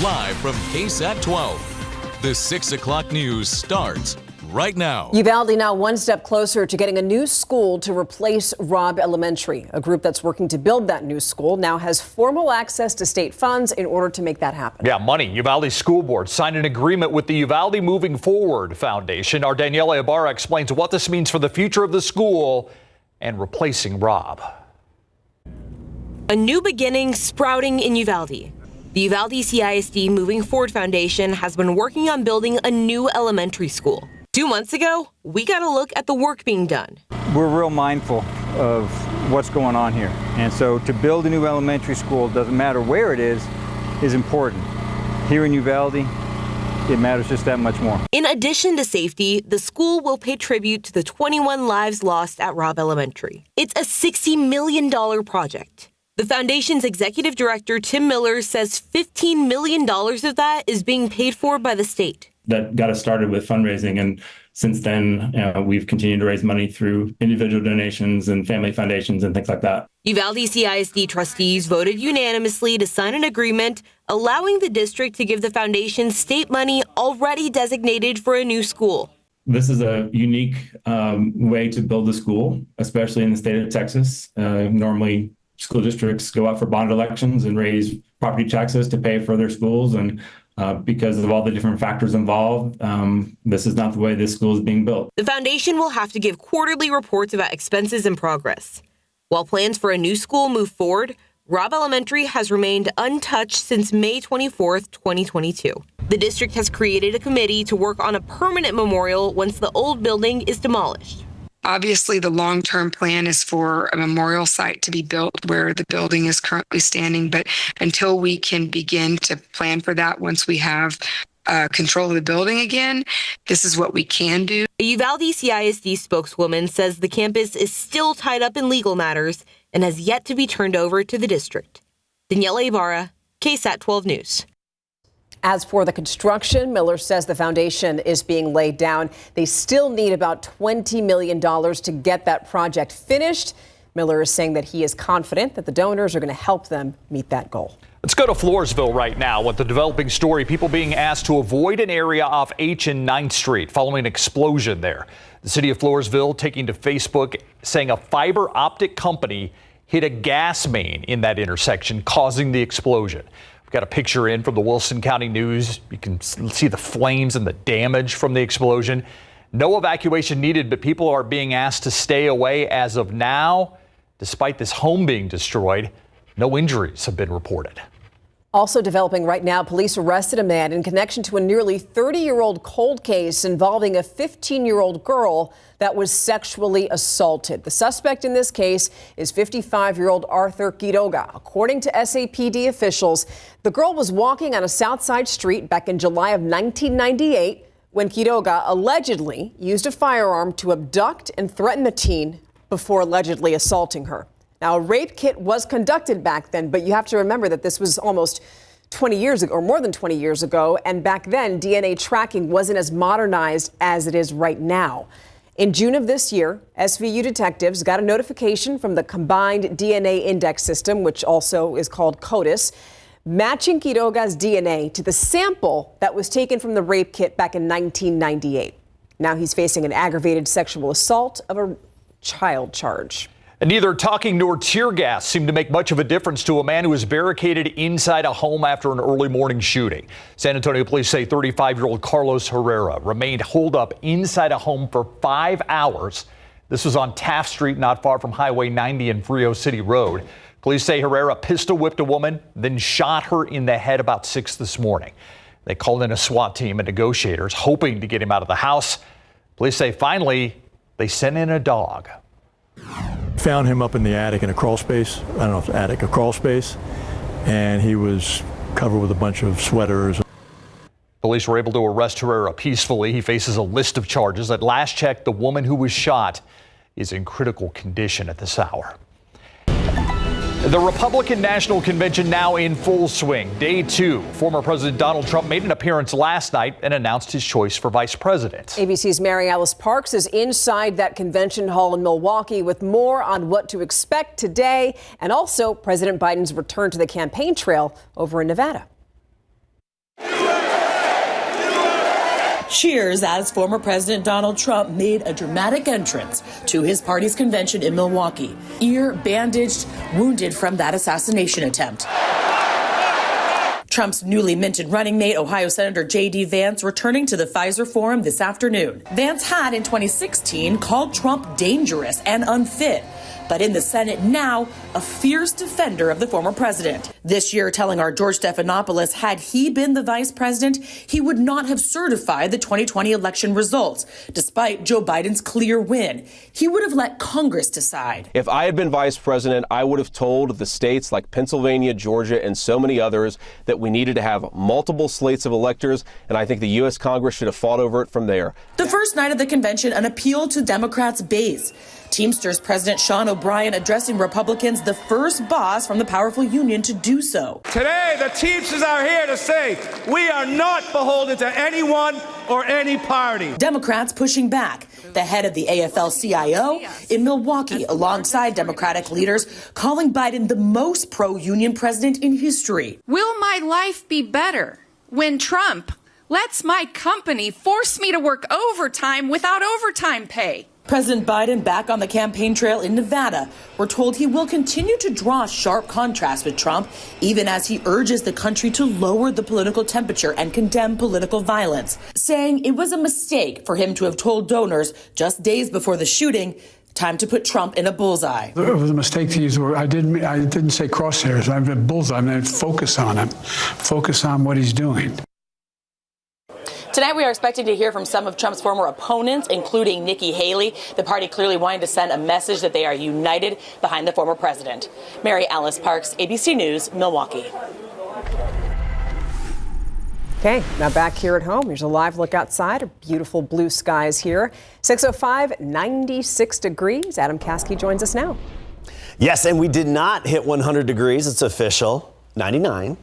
Live from KSAT 12. The 6 o'clock news starts right now. Uvalde now one step closer to getting a new school to replace Robb Elementary. A group that's working to build that new school now has formal access to state funds in order to make that happen. Yeah, money. Uvalde School Board signed an agreement with the Uvalde Moving Forward Foundation. Our Danielle Ibarra explains what this means for the future of the school and replacing Robb. A new beginning sprouting in Uvalde. The Uvalde CISD Moving Forward Foundation has been working on building a new elementary school. 2 months ago, we got a look at the work being done. We're real mindful of what's going on here. And so to build a new elementary school, doesn't matter where it is important. Here in Uvalde, it matters just that much more. In addition to safety, the school will pay tribute to the 21 lives lost at Robb Elementary. It's a $60 million project. The foundation's executive director, Tim Miller, says $15 million of that is being paid for by the state. That got us started with fundraising, and since then we've continued to raise money through individual donations and family foundations and things like that. Uvalde CISD trustees voted unanimously to sign an agreement allowing the district to give the foundation state money already designated for a new school. This is a unique way to build a school, especially in the state of Texas. Normally, school districts go out for bond elections and raise property taxes to pay for their schools, and because of all the different factors involved, this is not the way this school is being built. The foundation will have to give quarterly reports about expenses and progress. While plans for a new school move forward, Robb Elementary has remained untouched since May 24th, 2022. The district has created a committee to work on a permanent memorial once the old building is demolished. Obviously, the long-term plan is for a memorial site to be built where the building is currently standing. But until we can begin to plan for that, once we have control of the building again, this is what we can do. A Uvalde CISD spokeswoman says the campus is still tied up in legal matters and has yet to be turned over to the district. Danielle Ibarra, KSAT 12 News. As for the construction, Miller says the foundation is being laid down. They still need about $20 million to get that project finished. Miller is saying that he is confident that the donors are going to help them meet that goal. Let's go to Floresville right now with the developing story. People being asked to avoid an area off H and 9th Street following an explosion there. The city of Floresville taking to Facebook saying a fiber optic company hit a gas main in that intersection, causing the explosion. We've got a picture in from the Wilson County News. You can see the flames and the damage from the explosion. No evacuation needed, but people are being asked to stay away as of now. Despite this home being destroyed, no injuries have been reported. Also developing right now, police arrested a man in connection to a nearly 30-year-old cold case involving a 15-year-old girl that was sexually assaulted. The suspect in this case is 55-year-old Arthur Quiroga. According to SAPD officials, the girl was walking on a South Side street back in July of 1998 when Quiroga allegedly used a firearm to abduct and threaten the teen before allegedly assaulting her. Now, a rape kit was conducted back then, but you have to remember that this was almost 20 years ago, or more than 20 years ago, and back then, DNA tracking wasn't as modernized as it is right now. In June of this year, SVU detectives got a notification from the Combined DNA Index System, which also is called CODIS, matching Quiroga's DNA to the sample that was taken from the rape kit back in 1998. Now he's facing an aggravated sexual assault of a child charge. And neither talking nor tear gas seemed to make much of a difference to a man who was barricaded inside a home after an early morning shooting. San Antonio police say 35-year-old Carlos Herrera remained holed up inside a home for 5 hours. This was on Taft Street, not far from Highway 90 and Frio City Road. Police say Herrera pistol whipped a woman, then shot her in the head about 6 this morning. They called in a SWAT team and negotiators, hoping to get him out of the house. Police say finally they sent in a dog. Found him up in the attic in a crawl space. I don't know if it's attic, a crawl space. And he was covered with a bunch of sweaters. Police were able to arrest Herrera peacefully. He faces a list of charges. At last check, the woman who was shot is in critical condition at this hour. The Republican National Convention now in full swing. Day 2. Former President Donald Trump made an appearance last night and announced his choice for vice president. ABC's Mary Alice Parks is inside that convention hall in Milwaukee with more on what to expect today and also President Biden's return to the campaign trail over in Nevada. Cheers as former President Donald Trump made a dramatic entrance to his party's convention in Milwaukee, ear bandaged, wounded from that assassination attempt. Trump's newly minted running mate, Ohio Senator J.D. Vance, returning to the Pfizer Forum this afternoon. Vance had in 2016 called Trump dangerous and unfit, but in the Senate now, a fierce defender of the former president. This year, telling our George Stephanopoulos, had he been the vice president, he would not have certified the 2020 election results, despite Joe Biden's clear win. He would have let Congress decide. If I had been vice president, I would have told the states like Pennsylvania, Georgia, and so many others that we needed to have multiple slates of electors, and I think the U.S. Congress should have fought over it from there. The first night of the convention, an appeal to Democrats' base. Teamsters President Sean O'Brien addressing Republicans, the first boss from the powerful union to do so. Today, the Teamsters are here to say we are not beholden to anyone or any party. Democrats pushing back. The head of the AFL-CIO in Milwaukee, alongside Democratic leaders, calling Biden the most pro-union president in history. Will my life be better when Trump lets my company force me to work overtime without overtime pay? President Biden back on the campaign trail in Nevada. We're told he will continue to draw sharp contrast with Trump, even as he urges the country to lower the political temperature and condemn political violence, saying it was a mistake for him to have told donors just days before the shooting, time to put Trump in a bullseye. It was a mistake to use the word. I didn't say crosshairs. I meant bullseye. I meant focus on him. Focus on what he's doing. Tonight, we are expecting to hear from some of Trump's former opponents, including Nikki Haley, the party clearly wanting to send a message that they are united behind the former president. Mary Alice Parks, ABC News, Milwaukee. Okay, now back here at home. Here's a live look outside. Beautiful blue skies here. 6:05, 96 degrees. Adam Caskey joins us now. Yes, and we did not hit 100 degrees. It's official. 99.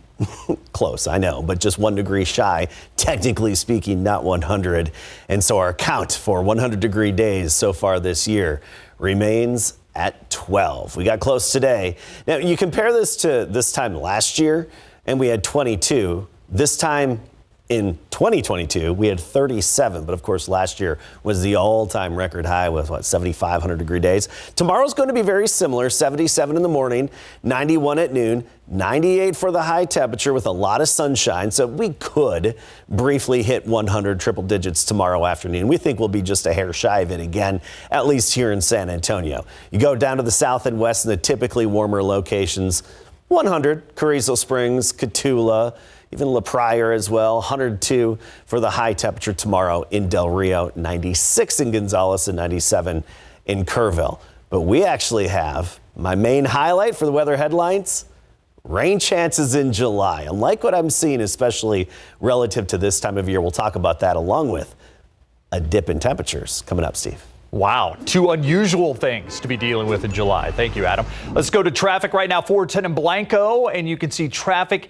Close, I know, but just 1 degree shy, technically speaking, not 100. And so our count for 100-degree days so far this year remains at 12. We got close today. Now, you compare this to this time last year, and we had 22. This time in 2022, we had 37. But of course, last year was the all-time record high with 7,500-degree days. Tomorrow's going to be very similar. 77 in the morning, 91 at noon, 98 for the high temperature with a lot of sunshine. So we could briefly hit 100 triple digits tomorrow afternoon. We think we'll be just a hair shy of it again, at least here in San Antonio. You go down to the south and west in the typically warmer locations, 100, Carrizo Springs, Cotulla, even La Pryor as well. 102 for the high temperature tomorrow in Del Rio, 96 in Gonzales, and 97 in Kerrville. But we actually have my main highlight for the weather headlines: rain chances in July. I like what I'm seeing, especially relative to this time of year. We'll talk about that along with a dip in temperatures coming up, Steve. Wow, two unusual things to be dealing with in July. Thank you, Adam. Let's go to traffic right now. 410 in Blanco, and you can see traffic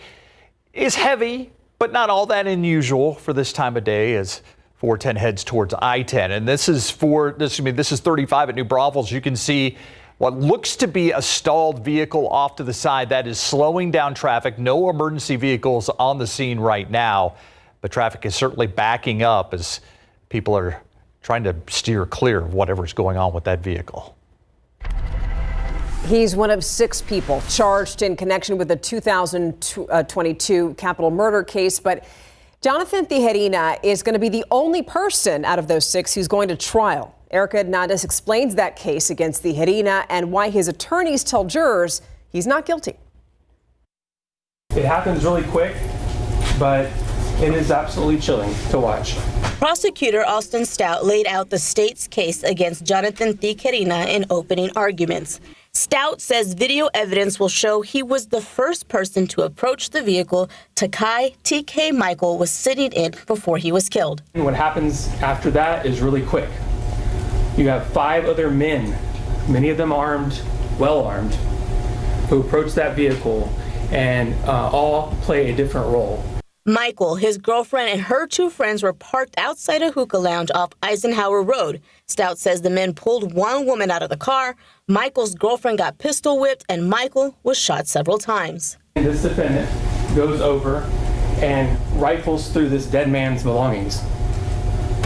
is heavy, but not all that unusual for this time of day as 410 heads towards I-10. And this is 35 at New Braunfels. You can see what looks to be a stalled vehicle off to the side. That is slowing down traffic. No emergency vehicles on the scene right now, but traffic is certainly backing up as people are trying to steer clear of whatever's going on with that vehicle. He's one of 6 people charged in connection with the 2022 capital murder case. But Jonathan Tijerina is going to be the only person out of those 6 who's going to trial. Erica Hernandez explains that case against Tijerina and why his attorneys tell jurors he's not guilty. It happens really quick, but it is absolutely chilling to watch. Prosecutor Austin Stout laid out the state's case against Jonathan Tijerina in opening arguments. Stout says video evidence will show he was the first person to approach the vehicle Takai TK Michael was sitting in before he was killed. And what happens after that is really quick. You have 5 other men, many of them armed, well armed, who approach that vehicle and all play a different role. Michael, his girlfriend, and her 2 friends were parked outside a hookah lounge off Eisenhower Road. Stout says the men pulled one woman out of the car. Michael's girlfriend got pistol whipped, and Michael was shot several times. This defendant goes over and rifles through this dead man's belongings.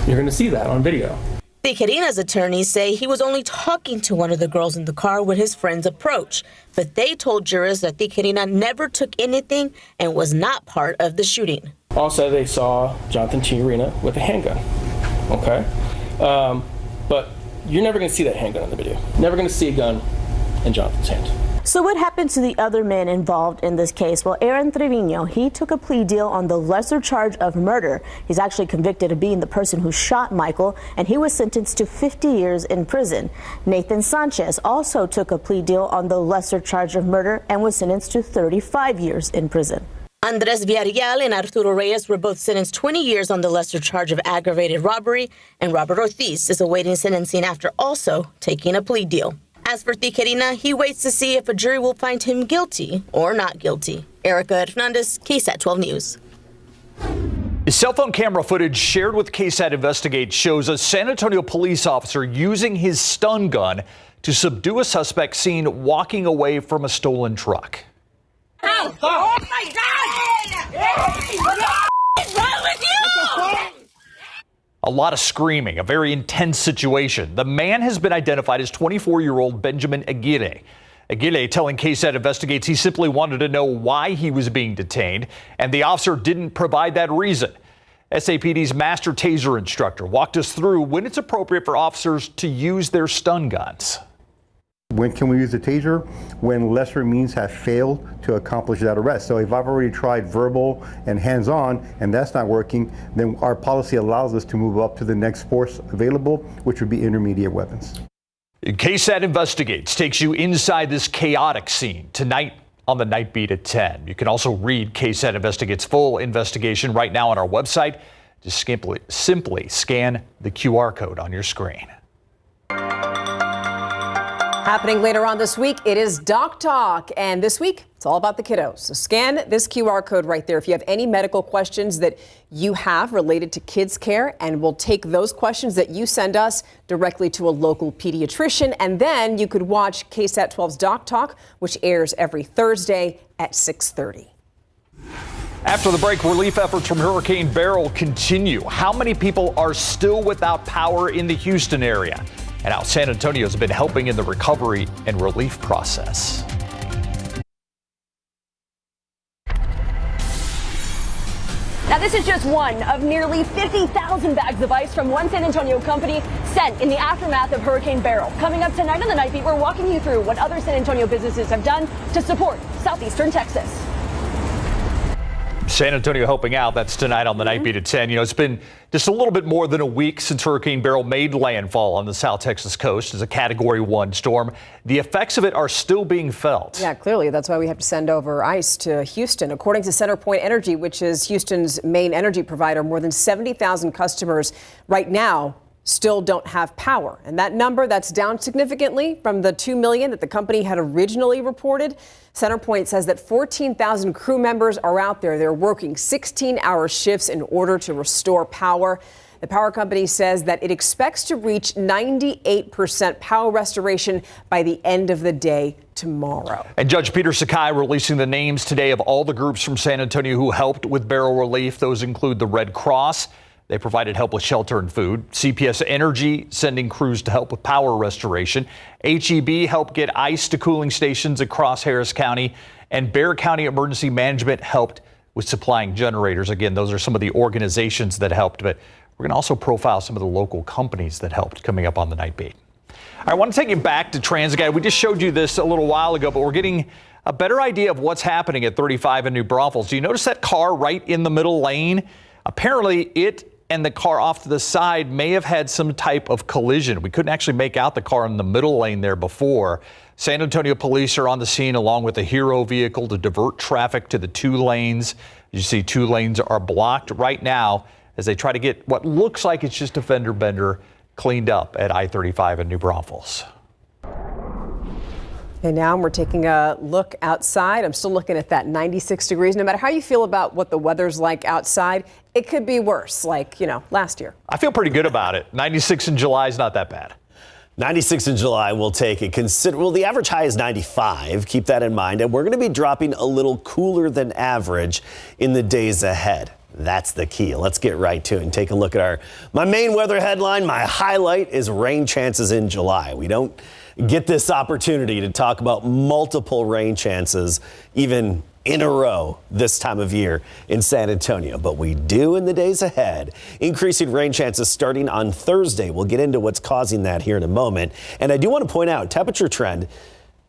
You're going to see that on video. Tijerina's attorneys say he was only talking to one of the girls in the car when his friends approached, but they told jurors that Tijerina never took anything and was not part of the shooting. Also, they saw Jonathan Tijerina with a handgun, okay? But you're never going to see that handgun in the video. Never going to see a gun in Jonathan's hand. So what happened to the other men involved in this case? Well, Aaron Trevino, he took a plea deal on the lesser charge of murder. He's actually convicted of being the person who shot Michael, and he was sentenced to 50 years in prison. Nathan Sanchez also took a plea deal on the lesser charge of murder and was sentenced to 35 years in prison. Andres Villarreal and Arturo Reyes were both sentenced 20 years on the lesser charge of aggravated robbery, and Robert Ortiz is awaiting sentencing after also taking a plea deal. As for Tijerina, he waits to see if a jury will find him guilty or not guilty. Erica Hernandez, KSAT 12 News. Cell phone camera footage shared with KSAT Investigate shows a San Antonio police officer using his stun gun to subdue a suspect seen walking away from a stolen truck. Oh my God! What's wrong with you? A lot of screaming, a very intense situation. The man has been identified as 24-year-old Benjamin Aguirre. Aguirre telling KSAT Investigates he simply wanted to know why he was being detained, and the officer didn't provide that reason. SAPD's master taser instructor walked us through when it's appropriate for officers to use their stun guns. When can we use the taser? When lesser means have failed to accomplish that arrest. So if I've already tried verbal and hands-on and that's not working, then our policy allows us to move up to the next force available, which would be intermediate weapons. KSAT Investigates takes you inside this chaotic scene tonight on the Night Beat at 10. You can also read KSAT Investigates' full investigation right now on our website. Just simply scan the QR code on your screen. Happening later on this week, it is Doc Talk. And this week, it's all about the kiddos. So scan this QR code right there if you have any medical questions that you have related to kids care. And we'll take those questions that you send us directly to a local pediatrician. And then you could watch KSAT 12's Doc Talk, which airs every Thursday at 6:30. After the break, relief efforts from Hurricane Beryl continue. How many people are still without power in the Houston area? And how San Antonio has been helping in the recovery and relief process. Now, this is just one of nearly 50,000 bags of ice from one San Antonio company sent in the aftermath of Hurricane Beryl. Coming up tonight on the Night Beat, we're walking you through what other San Antonio businesses have done to support southeastern Texas. San Antonio helping out. That's tonight on the Night Beat at 10. You know, it's been just a little bit more than a week since Hurricane Beryl made landfall on the South Texas coast as a Category 1 storm. The effects of it are still being felt. Yeah, clearly. That's why we have to send over ice to Houston. According to CenterPoint Energy, which is Houston's main energy provider, more than 70,000 customers right now still don't have power. And that number, that's down significantly from the 2 million that the company had originally reported. CenterPoint says that 14,000 crew members are out there. They're working 16-hour shifts in order to restore power. The power company says that it expects to reach 98% power restoration by the end of the day tomorrow. And Judge Peter Sakai releasing the names today of all the groups from San Antonio who helped with Beryl relief. Those include the Red Cross. They provided help with shelter and food. CPS Energy sending crews to help with power restoration. HEB helped get ice to cooling stations across Harris County. And Bexar County Emergency Management helped with supplying generators. Again, those are some of the organizations that helped. But we're going to also profile some of the local companies that helped coming up on the Night Beat. I want to take you back to TransGuide. We just showed you this a little while ago, but we're getting a better idea of what's happening at 35 in New Braunfels. Do you notice that car right in the middle lane? Apparently, it and the car off to the side may have had some type of collision. We couldn't actually make out the car in the middle lane there before. San Antonio police are on the scene along with a Hero vehicle to divert traffic to the 2 lanes. You see 2 lanes are blocked right now as they try to get what looks like it's just a fender bender cleaned up at I-35 in New Braunfels. And now we're taking a look outside. I'm still looking at that 96 degrees. No matter how you feel about what the weather's like outside, it could be worse, like, last year. I feel pretty good about it. 96 in July is not that bad. 96 in July will take a well, the average high is 95. Keep that in mind. And we're going to be dropping a little cooler than average in the days ahead. That's the key. Let's get right to it and take a look at my main weather headline. My highlight is rain chances in July. We don't get this opportunity to talk about multiple rain chances, even in a row this time of year in San Antonio, but we do in the days ahead. Increasing rain chances starting on Thursday. We'll get into what's causing that here in a moment. And I do want to point out temperature trend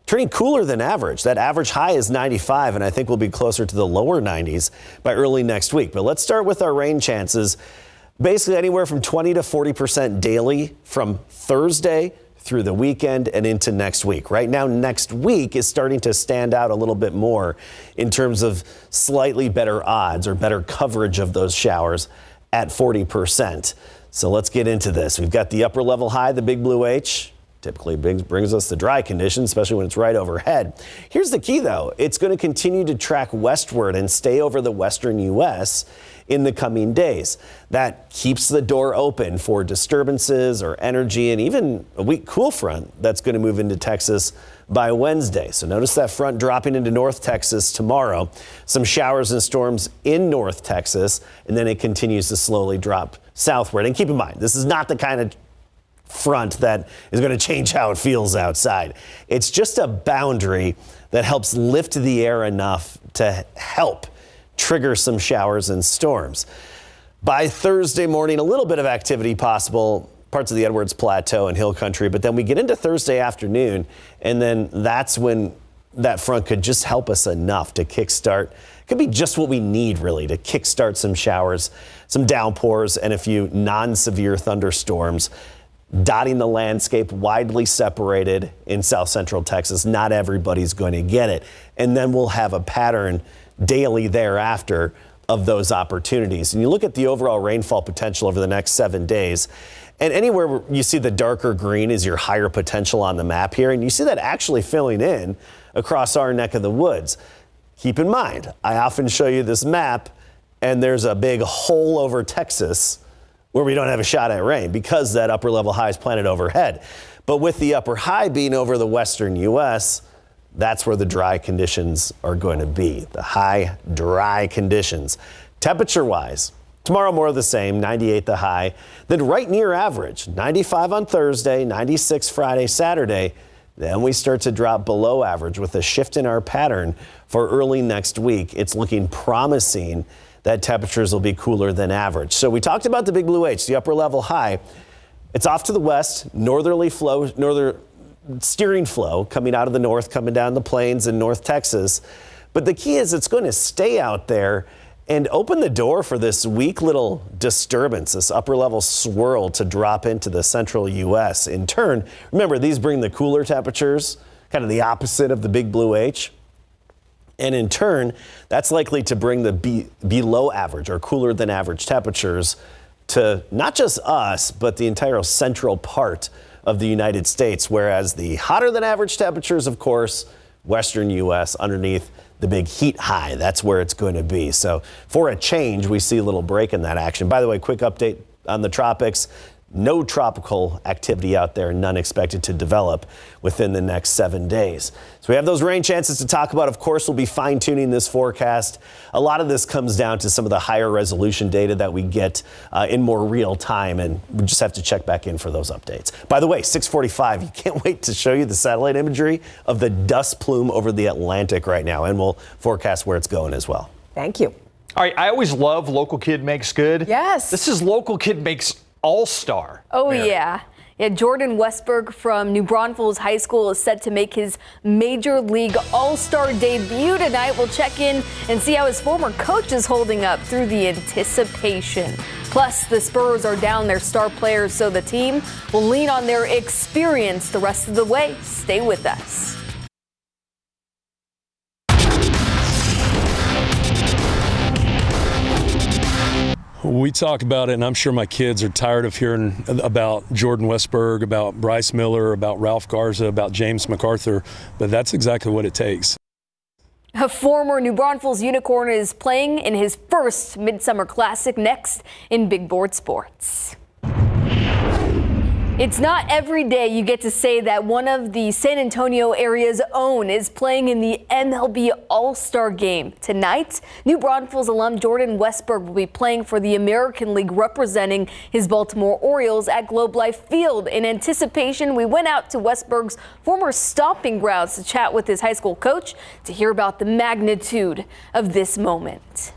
turning cooler than average. That average high is 95, and I think we'll be closer to the lower 90s by early next week. But let's start with our rain chances. Basically anywhere from 20 to 40% daily from Thursday through the weekend and into next week. Right now, next week is starting to stand out a little bit more in terms of slightly better odds or better coverage of those showers at 40%. So let's get into this. We've got the upper level high, the big blue H. Typically brings us the dry conditions, especially when it's right overhead. Here's the key, though. It's going to continue to track westward and stay over the western U.S. in the coming days. That keeps the door open for disturbances or energy and even a weak cool front that's going to move into Texas by Wednesday. So notice that front dropping into North Texas tomorrow. Some showers and storms in North Texas, and then it continues to slowly drop southward. And keep in mind, this is not the kind of front that is going to change how it feels outside. It's just a boundary that helps lift the air enough to help trigger some showers and storms. By Thursday morning, a little bit of activity possible, parts of the Edwards Plateau and Hill Country, but then we get into Thursday afternoon, and then that's when that front could just help us enough to kickstart. Could be just what we need, really, to kickstart some showers, some downpours, and a few non-severe thunderstorms dotting the landscape, widely separated in south central Texas. Not everybody's going to get it. And then we'll have a pattern daily thereafter of those opportunities. And you look at the overall rainfall potential over the next 7 days, and anywhere you see the darker green is your higher potential on the map here. And you see that actually filling in across our neck of the woods. Keep in mind, I often show you this map, and there's a big hole over Texas where we don't have a shot at rain because that upper level high is planted overhead. But with the upper high being over the western U.S., that's where the dry conditions are going to be, the high dry conditions. Temperature-wise, tomorrow more of the same, 98 the high, then right near average, 95 on Thursday, 96 Friday, Saturday. Then we start to drop below average with a shift in our pattern for early next week. It's looking promising that temperatures will be cooler than average. So we talked about the big blue H, the upper level high. It's off to the west, northerly steering flow coming out of the north, coming down the plains in North Texas. But the key is it's going to stay out there and open the door for this weak little disturbance, this upper level swirl to drop into the central U.S. In turn, remember, these bring the cooler temperatures, kind of the opposite of the big blue H. And in turn, that's likely to bring the below average or cooler than average temperatures to not just us, but the entire central part of the United States, whereas the hotter than average temperatures, of course, western U.S. underneath the big heat high. That's where it's going to be. So for a change, we see a little break in that action. By the way, quick update on the tropics. No tropical activity out there, none expected to develop within the next 7 days. So we have those rain chances to talk about. Of course, we'll be fine-tuning this forecast. A lot of this comes down to some of the higher resolution data that we get in more real time, and we just have to check back in for those updates. By the way, 6:45, you can't wait to show you the satellite imagery of the dust plume over the Atlantic right now, and we'll forecast where it's going as well. Thank you. All right, I always love Local Kid Makes Good. Yes. This is Local Kid Makes All-Star. Oh, Mary. yeah. Jordan Westberg from New Braunfels High School is set to make his Major League All-Star debut tonight. We'll check in and see how his former coach is holding up through the anticipation. Plus, the Spurs are down their star players, so the team will lean on their experience the rest of the way. Stay with us. We talk about it, and I'm sure my kids are tired of hearing about Jordan Westberg, about Bryce Miller, about Ralph Garza, about James MacArthur, but that's exactly what it takes. A former New Braunfels Unicorn is playing in his first Midsummer Classic next in Big Board Sports. It's not every day you get to say that one of the San Antonio area's own is playing in the MLB All-Star game. Tonight, New Braunfels alum Jordan Westberg will be playing for the American League representing his Baltimore Orioles at Globe Life Field. In anticipation, we went out to Westberg's former stomping grounds to chat with his high school coach to hear about the magnitude of this moment.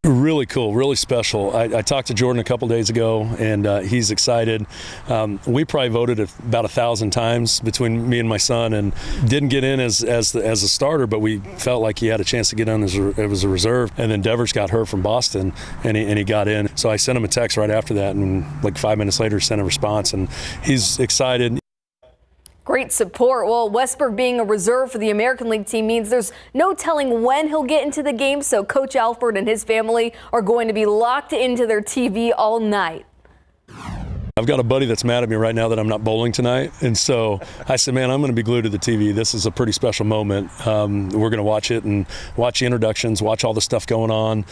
Really cool, really special. I talked to Jordan a couple days ago, and he's excited. We probably voted about 1,000 times between me and my son, and didn't get in as a starter, but we felt like he had a chance to get in as a reserve. And then Devers got hurt from Boston, and he got in. So I sent him a text right after that, and like 5 minutes later, sent a response, and he's excited. Great support. Well, Westberg being a reserve for the American League team means there's no telling when he'll get into the game, so Coach Alford and his family are going to be locked into their TV all night. I've got a buddy that's mad at me right now that I'm not bowling tonight, and so I said, man, I'm going to be glued to the TV. This is a pretty special moment. We're going to watch it and watch the introductions, watch all the stuff going on,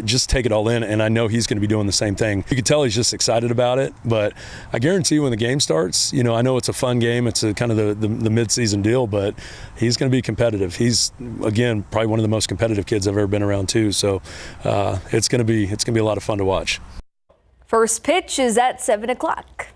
just take it all in, and I know he's going to be doing the same thing. You can tell he's just excited about it, but I guarantee you when the game starts, I know it's a fun game. It's a kind of the mid-season deal, but he's going to be competitive. He's, again, probably one of the most competitive kids I've ever been around too, so it's going to be a lot of fun to watch. First pitch is at 7 o'clock.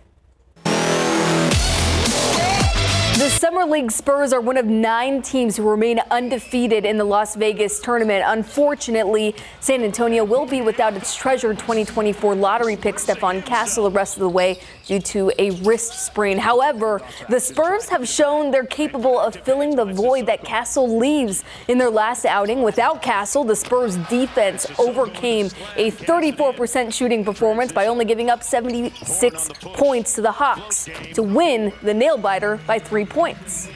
The Summer League Spurs are one of 9 teams who remain undefeated in the Las Vegas tournament. Unfortunately, San Antonio will be without its treasured 2024 lottery pick Stephon Castle the rest of the way due to a wrist sprain. However, the Spurs have shown they're capable of filling the void that Castle leaves. In their last outing without Castle, the Spurs defense overcame a 34% shooting performance by only giving up 76 points to the Hawks to win the nail-biter by 3 points.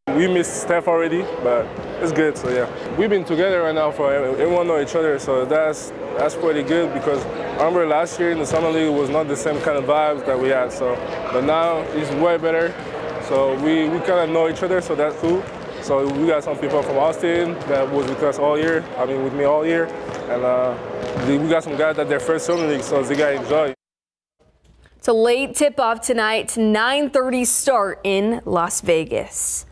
We missed Steph already, but it's good. So yeah, we've been together right now for everyone know each other. So that's pretty good because I remember last year in the Summer League was not the same kind of vibes that we had. So, but now it's way better. So we kind of know each other. So that's cool. So we got some people from Austin that was with us all year. I mean, with me all year, and we got some guys that their first Summer League, so they got to enjoy. It's a late tip-off tonight, 9:30 start in Las Vegas.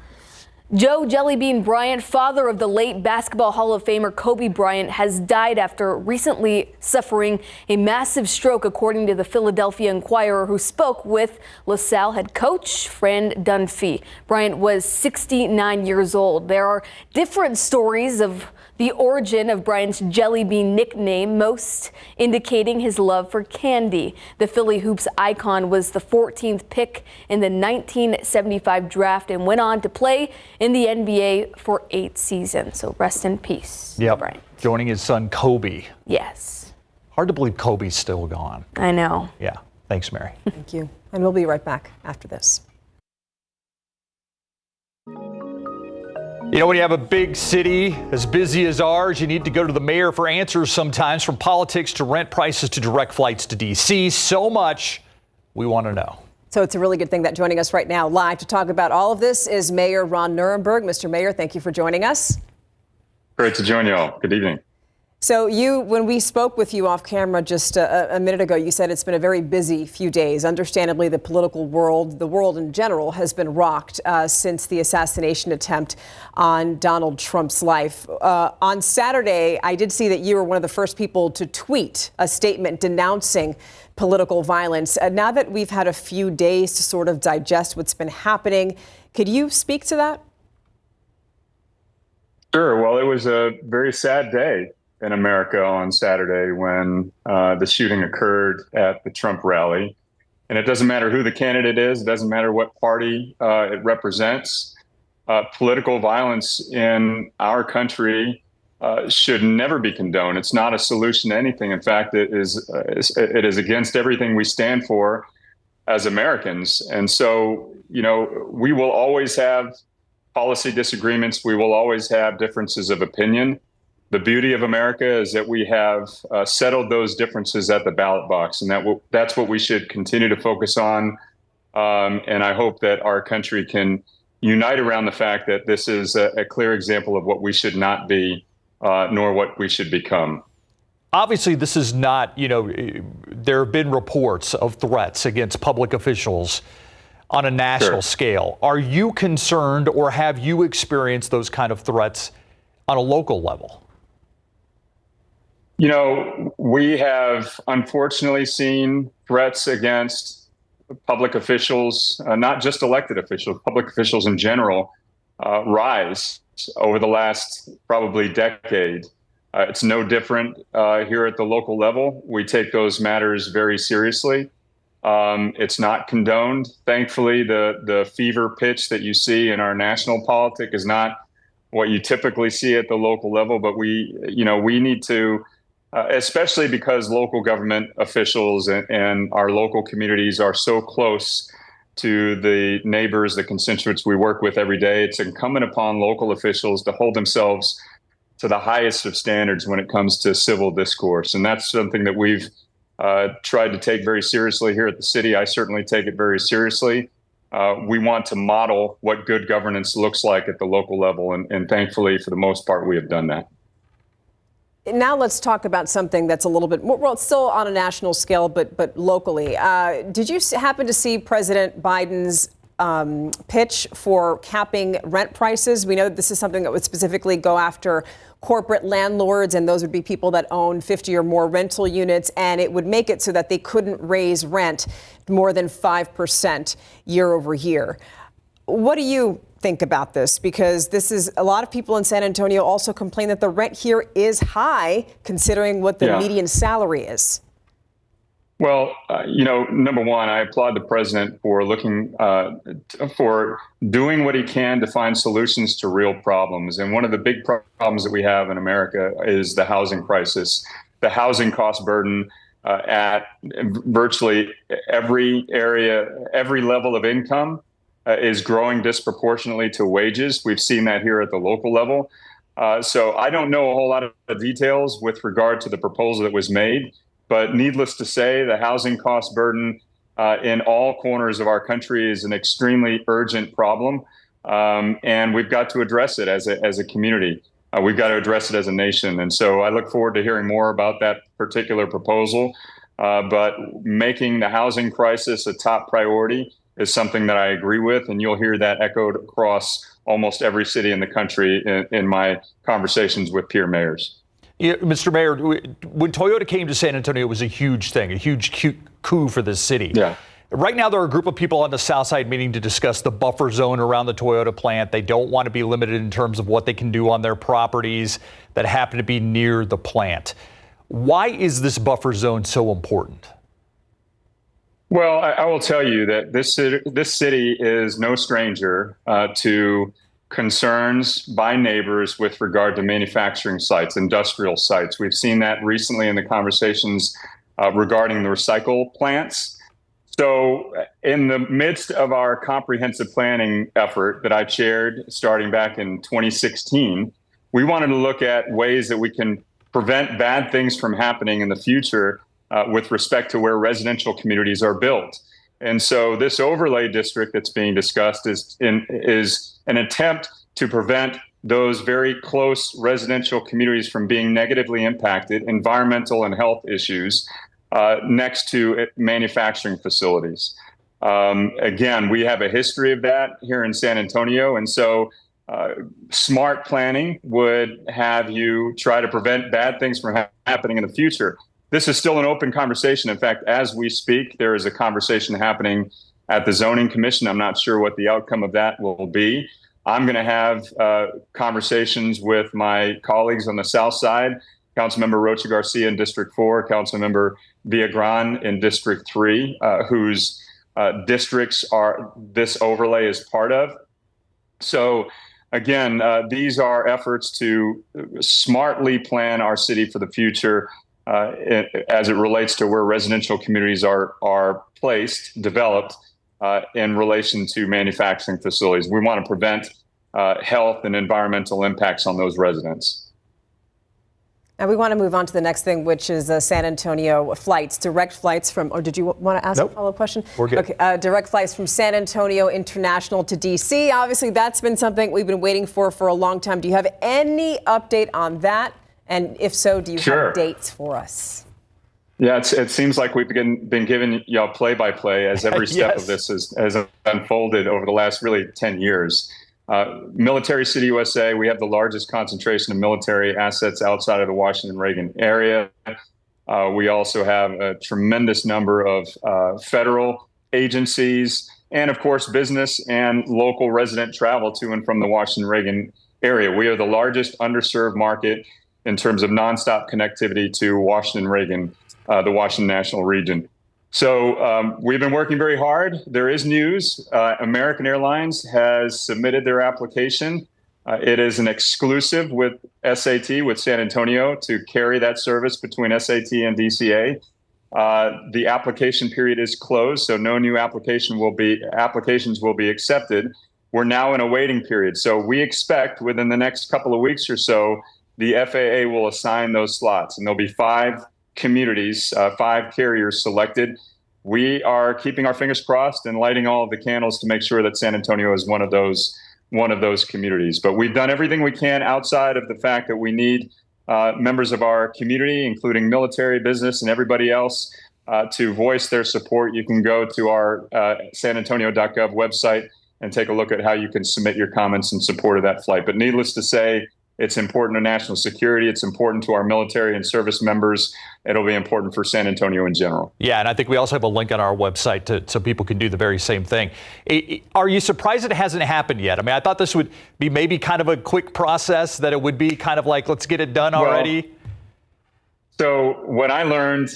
Joe Jellybean Bryant, father of the late Basketball Hall of Famer Kobe Bryant, has died after recently suffering a massive stroke, according to the Philadelphia Inquirer, who spoke with LaSalle head coach Fran Dunphy. Bryant was 69 years old. There are different stories of the origin of Bryant's Jellybean nickname, most indicating his love for candy. The Philly Hoops icon was the 14th pick in the 1975 draft and went on to play in the NBA for 8 seasons. So rest in peace, Bryant. Joining his son Kobe. Yes. Hard to believe Kobe's still gone. I know. Yeah. Thanks, Mary. Thank you. And we'll be right back after this. When you have a big city as busy as ours, you need to go to the mayor for answers sometimes, from politics to rent prices to direct flights to D.C. So much we want to know. So it's a really good thing that joining us right now live to talk about all of this is Mayor Ron Nirenberg. Mr. Mayor, thank you for joining us. Great to join you all. Good evening. So when we spoke with you off camera just a minute ago, you said it's been a very busy few days. Understandably, the political world, the world in general, has been rocked since the assassination attempt on Donald Trump's life. On Saturday, I did see that you were one of the first people to tweet a statement denouncing political violence. Now that we've had a few days to sort of digest what's been happening, could you speak to that? Sure. Well, it was a very sad day in America on Saturday when the shooting occurred at the Trump rally. And it doesn't matter who the candidate is. It doesn't matter what party it represents. Political violence in our country should never be condoned. It's not a solution to anything. In fact, it is against everything we stand for as Americans. And so, we will always have policy disagreements. We will always have differences of opinion. The beauty of America is that we have settled those differences at the ballot box, and that's what we should continue to focus on. And I hope that our country can unite around the fact that this is a clear example of what we should not be, nor what we should become. Obviously, this is not, there have been reports of threats against public officials on a national scale. Are you concerned, or have you experienced those kind of threats on a local level? We have unfortunately seen threats against public officials, not just elected officials, public officials in general, rise over the last probably decade. It's no different here at the local level. We take those matters very seriously. It's not condoned. Thankfully, the fever pitch that you see in our national politics is not what you typically see at the local level. But we need to, especially because local government officials and our local communities are so close to the neighbors, the constituents we work with every day. It's incumbent upon local officials to hold themselves to the highest of standards when it comes to civil discourse. And that's something that we've tried to take very seriously here at the city. I certainly take it very seriously. We want to model what good governance looks like at the local level. And thankfully, for the most part, we have done that. Now let's talk about something that's a little bit more, well, it's still on a national scale, but locally. Did you happen to see President Biden's pitch for capping rent prices? We know that this is something that would specifically go after corporate landlords, and those would be people that own 50 or more rental units, and it would make it so that they couldn't raise rent more than 5% year over year. What do you think about this? Because this is, a lot of people in San Antonio also complain that the rent here is high, considering what the median salary is. Well, number one, I applaud the president for for doing what he can to find solutions to real problems. And one of the big problems that we have in America is the housing crisis, the housing cost burden at virtually every area, every level of income is growing disproportionately to wages. We've seen that here at the local level. So I don't know a whole lot of details with regard to the proposal that was made. But needless to say, the housing cost burden in all corners of our country is an extremely urgent problem. And we've got to address it as a community. We've got to address it as a nation. And so I look forward to hearing more about that particular proposal. But making the housing crisis a top priority is something that I agree with. And you'll hear that echoed across almost every city in the country in my conversations with peer mayors. Yeah, Mr. Mayor, when Toyota came to San Antonio, it was a huge thing, a huge coup for this city. Yeah. Right now, there are a group of people on the south side meeting to discuss the buffer zone around the Toyota plant. They don't want to be limited in terms of what they can do on their properties that happen to be near the plant. Why is this buffer zone so important? Well, I will tell you that this city is no stranger to concerns by neighbors with regard to manufacturing sites, industrial sites. We've seen that recently in the conversations regarding the recycle plants. So in the midst of our comprehensive planning effort that I chaired starting back in 2016, we wanted to look at ways that we can prevent bad things from happening in the future with respect to where residential communities are built. And so this overlay district that's being discussed is an attempt to prevent those very close residential communities from being negatively impacted, environmental and health issues, next to manufacturing facilities. Again, we have a history of that here in San Antonio. And so smart planning would have you try to prevent bad things from happening in the future. This is still an open conversation. In fact, as we speak, there is a conversation happening at the Zoning Commission. I'm not sure what the outcome of that will be. I'm going to have conversations with my colleagues on the south side, Councilmember Rocha Garcia in District 4, Councilmember Villagran in District 3, whose districts this overlay is part of. So again, these are efforts to smartly plan our city for the future as it relates to where residential communities are placed, developed in relation to manufacturing facilities. We want to prevent health and environmental impacts on those residents. And we want to move on to the next thing, which is San Antonio flights, direct flights from, or did you want to ask a follow-up question? We're good. Okay, direct flights from San Antonio International to D.C. Obviously, that's been something we've been waiting for a long time. Do you have any update on that And if so, do you have dates for us? Yeah, it seems like we've been giving y'all play-by-play as every step of this has unfolded over the last really 10 years. Military City, USA, we have the largest concentration of military assets outside of the Washington-Reagan area. We also have a tremendous number of federal agencies and, of course, business and local resident travel to and from the Washington-Reagan area. We are the largest underserved market in terms of nonstop connectivity to Washington-Reagan, the Washington National Region. So we've been working very hard. There is news. American Airlines has submitted their application. It is an exclusive with SAT, with San Antonio, to carry that service between SAT and DCA. The application period is closed, so no new applications will be accepted. We're now in a waiting period. So we expect within the next couple of weeks or so, the FAA will assign those slots, and there'll be 5 communities, 5 carriers selected. We are keeping our fingers crossed and lighting all of the candles to make sure that San Antonio is one of those communities. But we've done everything we can outside of the fact that we need members of our community, including military, business, and everybody else, to voice their support. You can go to our sanantonio.gov website and take a look at how you can submit your comments in support of that flight. But needless to say, it's important to national security. It's important to our military and service members. It'll be important for San Antonio in general. Yeah, and I think we also have a link on our website so people can do the very same thing. Are you surprised it hasn't happened yet? I mean, I thought this would be maybe kind of a quick process, that it would be kind of like, let's get it done already. So when I learned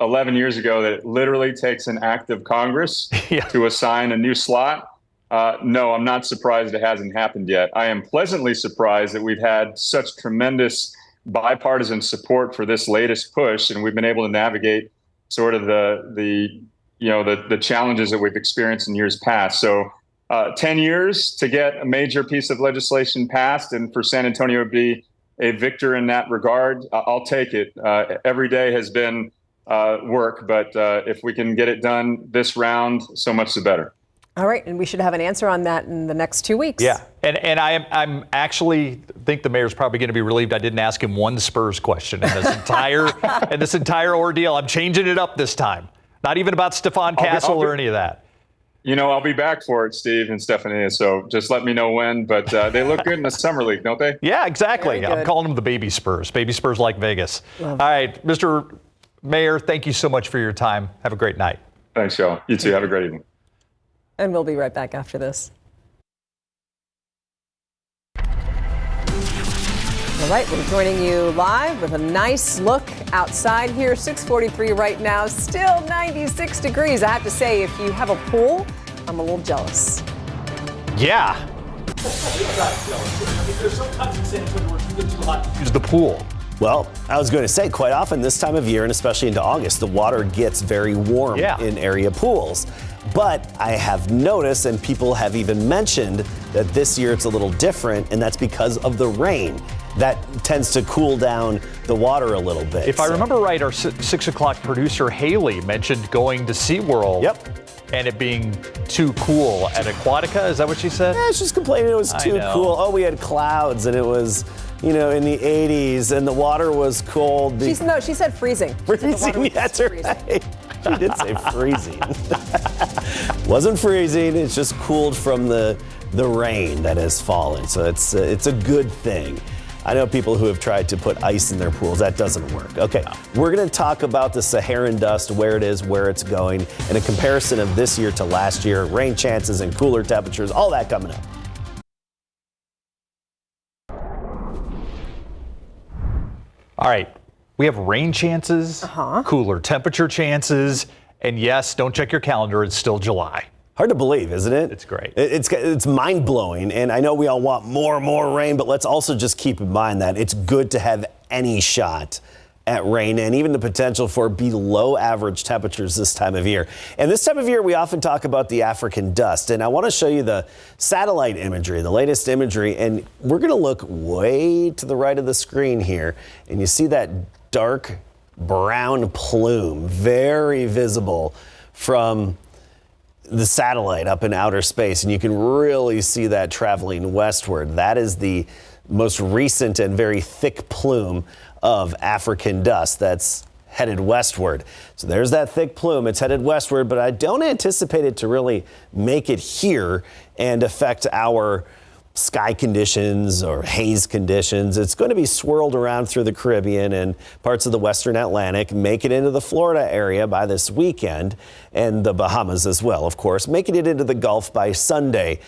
11 years ago that it literally takes an act of Congress to assign a new slot, no, I'm not surprised it hasn't happened yet. I am pleasantly surprised that we've had such tremendous bipartisan support for this latest push, and we've been able to navigate sort of the challenges that we've experienced in years past. So 10 years to get a major piece of legislation passed, and for San Antonio to be a victor in that regard, I'll take it. Every day has been work, but if we can get it done this round, so much the better. All right, and we should have an answer on that in the next 2 weeks. Yeah, and I'm actually think the mayor's probably going to be relieved I didn't ask him one Spurs question in this entire ordeal. I'm changing it up this time. Not even about Stephon Castle or any of that. You know, I'll be back for it, Steve and Stephanie. So just let me know when. But they look good in the summer league, don't they? Yeah, exactly. I'm calling them the baby Spurs. Baby Spurs like Vegas. All right, Mr. Mayor, thank you so much for your time. Have a great night. Thanks, y'all. You too. Have a great evening. And we'll be right back after this. All right, we're joining you live with a nice look outside here. 6:43 right now, still 96 degrees. I have to say, if you have a pool, I'm a little jealous. Yeah. Use the pool. Well, I was going to say, quite often this time of year, and especially into August, the water gets very warm in area pools. But I have noticed, and people have even mentioned, that this year it's a little different, and that's because of the rain. That tends to cool down the water a little bit. If I remember right, our 6 o'clock producer, Haley, mentioned going to SeaWorld. And it being too cool at Aquatica. Is that what she said? Yeah, she's complaining it was too cool. Oh, we had clouds, and it was, in the 80s, and the water was cold. She said freezing. Freezing, that's right. She did say freezing. Wasn't freezing, it's just cooled from the rain that has fallen. So it's a good thing. I know people who have tried to put ice in their pools. That doesn't work. Okay, we're going to talk about the Saharan dust, where it is, where it's going, and a comparison of this year to last year, rain chances and cooler temperatures, all that coming up. All right, we have rain chances, cooler temperature chances, and yes, don't check your calendar, it's still July. Hard to believe, isn't it? It's great. It's mind-blowing, and I know we all want more rain, but let's also just keep in mind that it's good to have any shot at rain and even the potential for below average temperatures this time of year. And this time of year, we often talk about the African dust, and I want to show you the satellite imagery, the latest imagery, and we're going to look way to the right of the screen here, and you see that dark brown plume, very visible from the satellite up in outer space, and you can really see that traveling westward. That is the most recent and very thick plume of African dust that's headed westward. So there's that thick plume. It's headed westward, but I don't anticipate it to really make it here and affect our sky conditions or haze conditions. It's going to be swirled around through the Caribbean and parts of the western Atlantic, make it into the Florida area by this weekend, and the Bahamas as well, of course, making it into the Gulf by Sunday.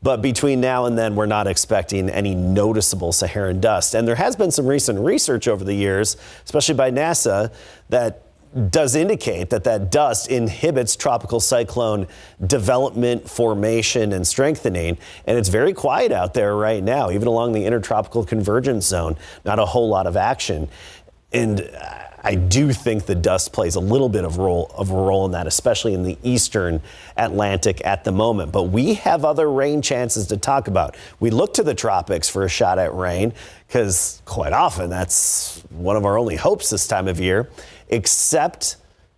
But between now and then, we're not expecting any noticeable Saharan dust. And there has been some recent research over the years, especially by NASA, that does indicate that that dust inhibits tropical cyclone development, formation, and strengthening. And it's very quiet out there right now, even along the intertropical convergence zone. Not a whole lot of action. And I do think the dust plays a little bit of a role in that, especially in the eastern Atlantic at the moment. But we have other rain chances to talk about. We look to the tropics for a shot at rain because quite often that's one of our only hopes this time of year, except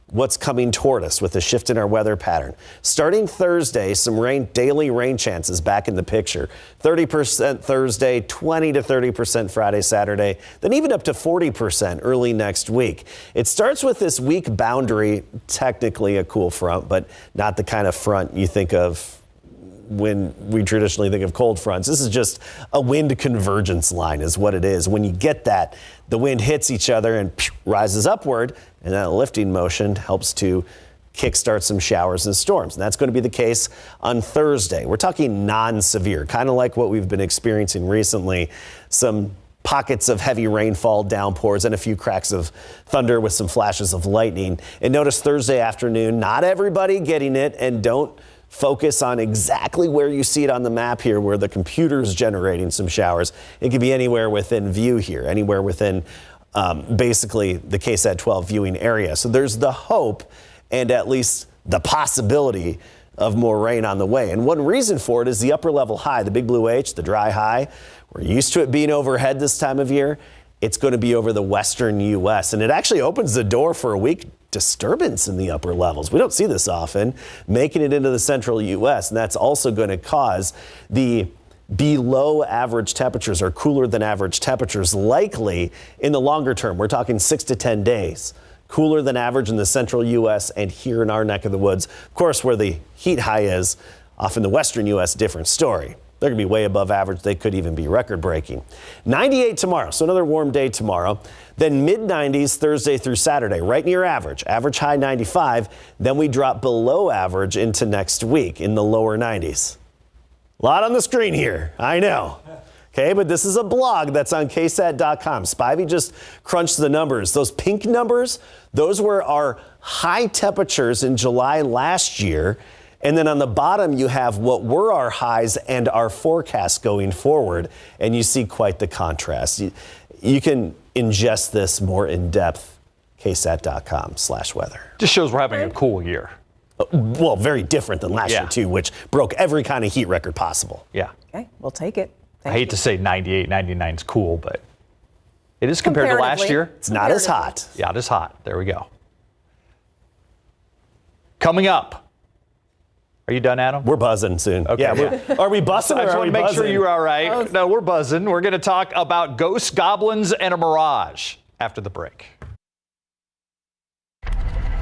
what's coming toward us with a shift in our weather pattern. Starting Thursday, some daily rain chances back in the picture. 30% Thursday, 20 to 30% Friday, Saturday, then even up to 40% early next week. It starts with this weak boundary, technically a cool front, but not the kind of front you think of when we traditionally think of cold fronts. This is just a wind convergence line is what it is. When you get that, the wind hits each other and rises upward, and that lifting motion helps to kickstart some showers and storms. And that's going to be the case on Thursday. We're talking non-severe, kind of like what we've been experiencing recently. Some pockets of heavy rainfall, downpours, and a few cracks of thunder with some flashes of lightning. And notice Thursday afternoon, not everybody getting it, and don't focus on exactly where you see it on the map here, where the computer's generating some showers. It could be anywhere within view here, anywhere within basically the KSAT 12 viewing area. So there's the hope and at least the possibility of more rain on the way. And one reason for it is the upper level high, the big blue H, the dry high. We're used to it being overhead this time of year. It's going to be over the western U.S. and it actually opens the door for a weak disturbance in the upper levels. We don't see this often, making it into the central U.S. And that's also going to cause the below average temperatures or cooler than average temperatures likely in the longer term. We're talking 6 to 10 days. Cooler than average in the central U.S. and here in our neck of the woods. Of course, where the heat high is, off in the western U.S., different story. They're going to be way above average. They could even be record breaking. 98 tomorrow, so another warm day tomorrow. Then mid-90s Thursday through Saturday, right near average. Average high 95. Then we drop below average into next week in the lower 90s. A lot on the screen here, I know. Okay, but this is a blog that's on KSAT.com. Spivey just crunched the numbers. Those pink numbers, those were our high temperatures in July last year. And then on the bottom, you have what were our highs and our forecast going forward. And you see quite the contrast. You can ingest this more in depth, KSAT.com/weather. Just shows we're having a cool year. Well, very different than last year, too, which broke every kind of heat record possible. Yeah. Okay, we'll take it. I hate to say 98, 99 is cool, but it is compared to last year. It's not as hot. Yeah, it is hot. There we go. Coming up. Are you done, Adam? We're buzzing soon. Okay. Yeah, are we buzzing? I just want want to make sure you're all right. No, we're buzzing. We're going to talk about ghosts, goblins, and a mirage after the break.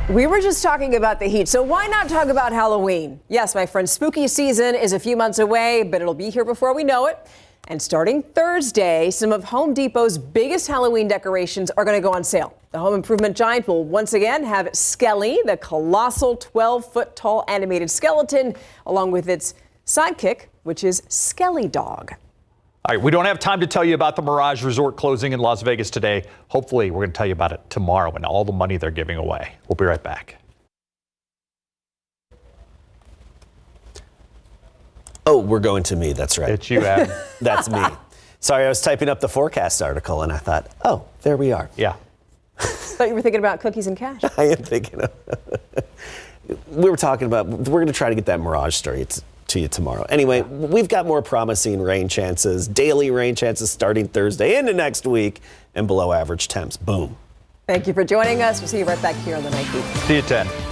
We were just talking about the heat, so why not talk about Halloween? Yes, my friend, spooky season is a few months away, but it'll be here before we know it. And starting Thursday, some of Home Depot's biggest Halloween decorations are going to go on sale. The home improvement giant will once again have Skelly, the colossal 12-foot tall animated skeleton, along with its sidekick, which is Skelly Dog. All right, we don't have time to tell you about the Mirage Resort closing in Las Vegas today. Hopefully, we're going to tell you about it tomorrow and all the money they're giving away. We'll be right back. Oh, we're going to me. That's right. It's you, Adam. That's me. Sorry, I was typing up the forecast article and I thought, oh, there we are. Yeah. Thought you were thinking about cookies and cash. I am thinking of. We were talking about, we're going to try to get that Mirage story to you tomorrow. Anyway, we've got more promising rain chances, daily rain chances starting Thursday into next week, and below average temps. Boom. Thank you for joining us. We'll see you right back here on the Night Beat. See you at 10.